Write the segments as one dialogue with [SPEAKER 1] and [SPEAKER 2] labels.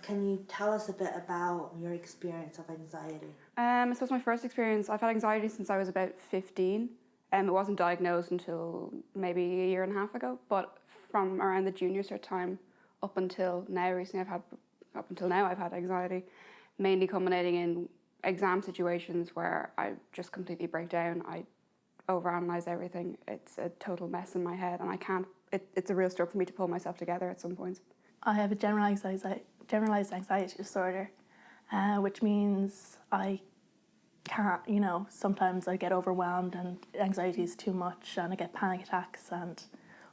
[SPEAKER 1] Can you tell us a bit about your experience of anxiety?
[SPEAKER 2] So it's my first experience. I've had anxiety since I was about 15. It wasn't diagnosed until maybe a year and a half ago, but from around the junior cert time up until now, I've had anxiety, mainly culminating in exam situations where I just completely break down. I overanalyze everything. It's a total mess in my head, and I can't. It's a real struggle for me to pull myself together at some points.
[SPEAKER 3] I have a generalized anxiety disorder, which means I can't, sometimes I get overwhelmed and anxiety is too much and I get panic attacks and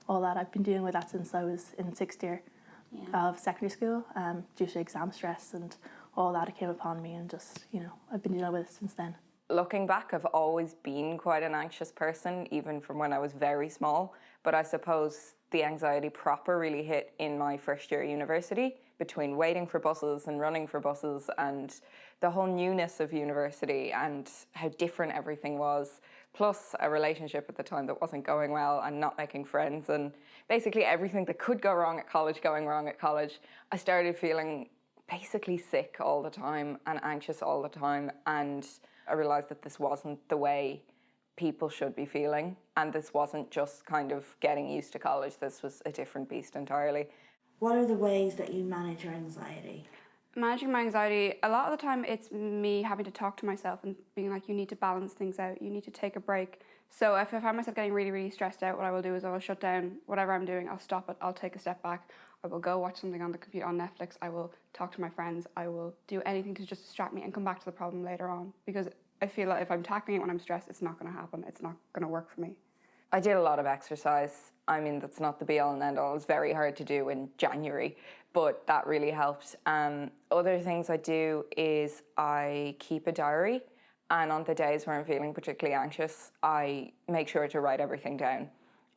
[SPEAKER 3] all that. I've been dealing with that since I was in sixth year of secondary school due to exam stress and all that. It came upon me and just, I've been dealing with it since then.
[SPEAKER 4] Looking back, I've always been quite an anxious person, even from when I was very small. But I suppose the anxiety proper really hit in my first year at university, between waiting for buses and running for buses and the whole newness of university and how different everything was, plus a relationship at the time that wasn't going well and not making friends and basically everything that could go wrong at college going wrong at college. I started feeling basically sick all the time and anxious all the time, and I realised that this wasn't the way people should be feeling, and this wasn't just kind of getting used to college. This was a different beast entirely.
[SPEAKER 1] What are the ways that you manage your anxiety?
[SPEAKER 2] Managing my anxiety, a lot of the time it's me having to talk to myself and being like, you need to balance things out, you need to take a break. So if I find myself getting really, really stressed out, what I will do is I will shut down whatever I'm doing, I'll stop it, I'll take a step back, I will go watch something on the computer, on Netflix, I will talk to my friends, I will do anything to just distract me and come back to the problem later on, because I feel like if I'm tackling it when I'm stressed, it's not going to happen, it's not going to work for me.
[SPEAKER 4] I did a lot of exercise. I mean, that's not the be-all and end-all. It's very hard to do in January, but that really helped. Other things I do is I keep a diary, and on the days where I'm feeling particularly anxious, I make sure to write everything down.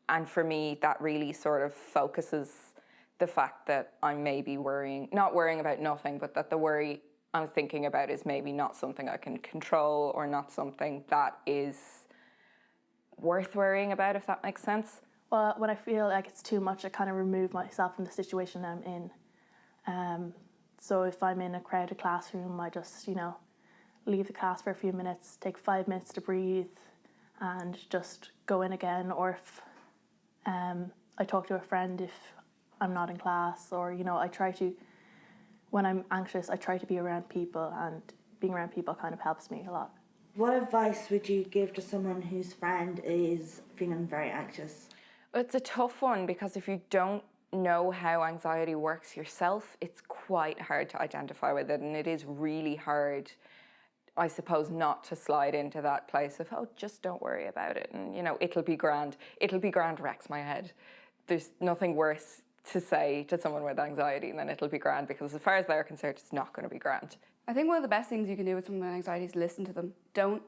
[SPEAKER 4] And for me, that really sort of focuses the fact that I'm maybe not worrying about nothing, but that the worry I'm thinking about is maybe not something I can control or not something that is worth worrying about, if that makes sense.
[SPEAKER 3] Well, when I feel like it's too much, I kind of remove myself from the situation I'm in. So if I'm in a crowded classroom, I just, leave the class for a few minutes, take 5 minutes to breathe and just go in again. Or if I talk to a friend if I'm not in class, or, I try to, when I'm anxious, I try to be around people, and being around people kind of helps me a lot.
[SPEAKER 1] What advice would you give to someone whose friend is feeling very anxious?
[SPEAKER 4] It's a tough one, because if you don't know how anxiety works yourself, it's quite hard to identify with it, and it is really hard, I suppose, not to slide into that place of, oh, just don't worry about it, and, it'll be grand. It'll be grand wrecks my head. There's nothing worse to say to someone with anxiety than it'll be grand, because as far as they're concerned, it's not going to be grand.
[SPEAKER 2] I think one of the best things you can do with someone with anxiety is listen to them. Don't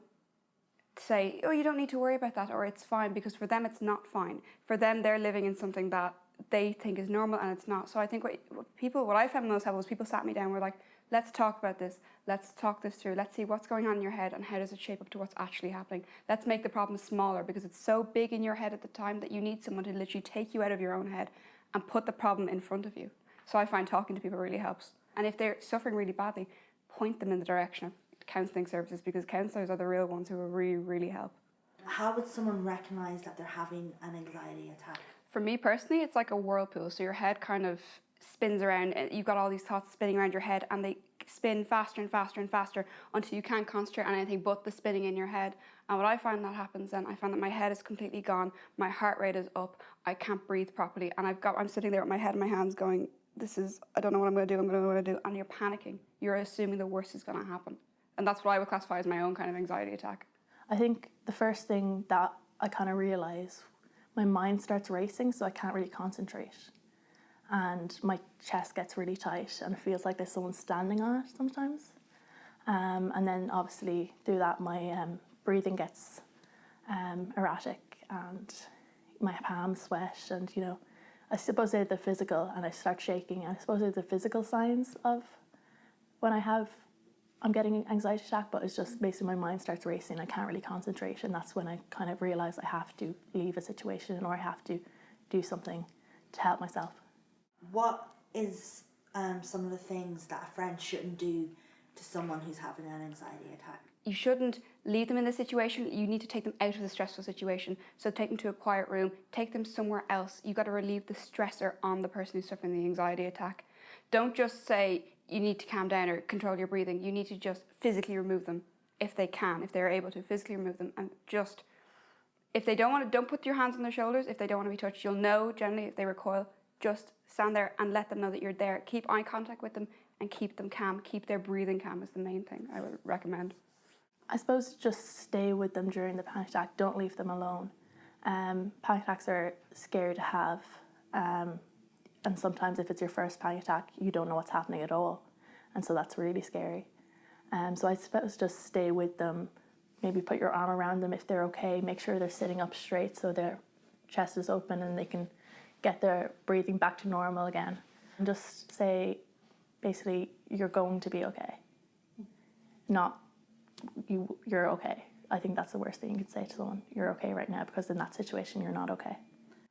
[SPEAKER 2] say, oh, you don't need to worry about that, or it's fine, because for them it's not fine. For them, they're living in something that they think is normal and it's not. So I think what I found most helpful was people sat me down and were like, let's talk about this, let's talk this through, let's see what's going on in your head and how does it shape up to what's actually happening. Let's make the problem smaller, because it's so big in your head at the time that you need someone to literally take you out of your own head and put the problem in front of you. So I find talking to people really helps. And if they're suffering really badly, point them in the direction of counselling services, because counsellors are the real ones who will really, really help.
[SPEAKER 1] How would someone recognise that they're having an anxiety attack?
[SPEAKER 2] For me personally, it's like a whirlpool. So your head kind of spins around. You've got all these thoughts spinning around your head, and they spin faster and faster and faster until you can't concentrate on anything but the spinning in your head. And what I find that happens then, I find that my head is completely gone, my heart rate is up, I can't breathe properly, and I'm sitting there with my head in my hands going, I don't know what I'm going to do, and you're panicking. You're assuming the worst is going to happen. And that's what I would classify as my own kind of anxiety attack.
[SPEAKER 3] I think the first thing that I kind of realise, my mind starts racing, so I can't really concentrate. And my chest gets really tight and it feels like there's someone standing on it sometimes. And then obviously through that my breathing gets erratic and my palms sweat, and I suppose they're the physical, and I start shaking, and I suppose they're the physical signs of when I'm getting an anxiety attack, but it's just basically my mind starts racing, I can't really concentrate, and that's when I kind of realise I have to leave a situation or I have to do something to help myself.
[SPEAKER 1] What is some of the things that a friend shouldn't do to someone who's having an anxiety attack?
[SPEAKER 2] You shouldn't leave them in this situation. You need to take them out of the stressful situation. So take them to a quiet room, take them somewhere else. You've got to relieve the stressor on the person who's suffering the anxiety attack. Don't just say you need to calm down or control your breathing. You need to just physically remove them if they can, if they're able to physically remove them. And just, if they don't want to, don't put your hands on their shoulders. If they don't want to be touched, you'll know generally if they recoil. Just stand there and let them know that you're there. Keep eye contact with them and keep them calm. Keep their breathing calm is the main thing I would recommend.
[SPEAKER 3] I suppose just stay with them during the panic attack. Don't leave them alone. Panic attacks are scary to have. And sometimes if it's your first panic attack, you don't know what's happening at all. And so that's really scary. So I suppose just stay with them. Maybe put your arm around them if they're okay. Make sure they're sitting up straight so their chest is open and they can get their breathing back to normal again. And just say, basically, you're going to be okay. Not, you're okay. I think that's the worst thing you could say to someone. You're okay right now, because in that situation, you're not okay.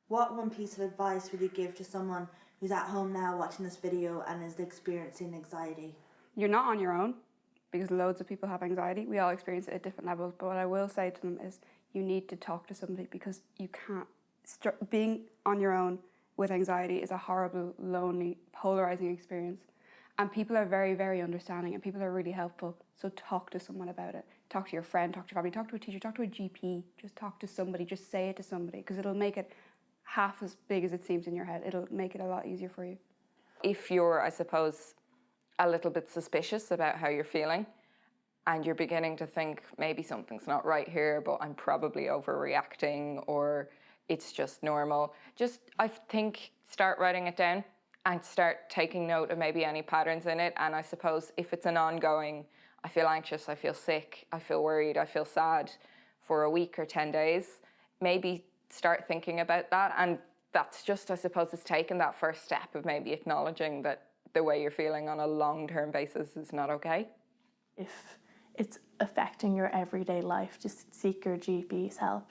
[SPEAKER 1] What one piece of advice would you give to someone who's at home now watching this video and is experiencing anxiety?
[SPEAKER 2] You're not on your own, because loads of people have anxiety. We all experience it at different levels. But what I will say to them is you need to talk to somebody, because you can't. Being on your own with anxiety is a horrible, lonely, polarizing experience. And people are very, very understanding, and people are really helpful. So talk to someone about it. Talk to your friend, talk to your family, talk to a teacher, talk to a GP. Just talk to somebody, just say it to somebody, because it'll make it half as big as it seems in your head. It'll make it a lot easier for you.
[SPEAKER 4] If you're, I suppose, a little bit suspicious about how you're feeling, and you're beginning to think maybe something's not right here, but I'm probably overreacting, or it's just normal, just, I think, start writing it down and start taking note of maybe any patterns in it. And I suppose if it's an ongoing, I feel anxious, I feel sick, I feel worried, I feel sad for a week or 10 days, maybe start thinking about that. And that's just, I suppose, it's taking that first step of maybe acknowledging that the way you're feeling on a long-term basis is not okay.
[SPEAKER 3] If it's affecting your everyday life, just seek your GP's help.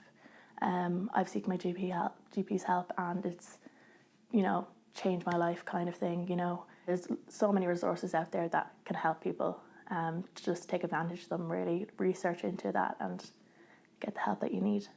[SPEAKER 3] I've sought my GP's help, and it's, changed my life kind of thing, There's so many resources out there that can help people. Just take advantage of them, really research into that and get the help that you need.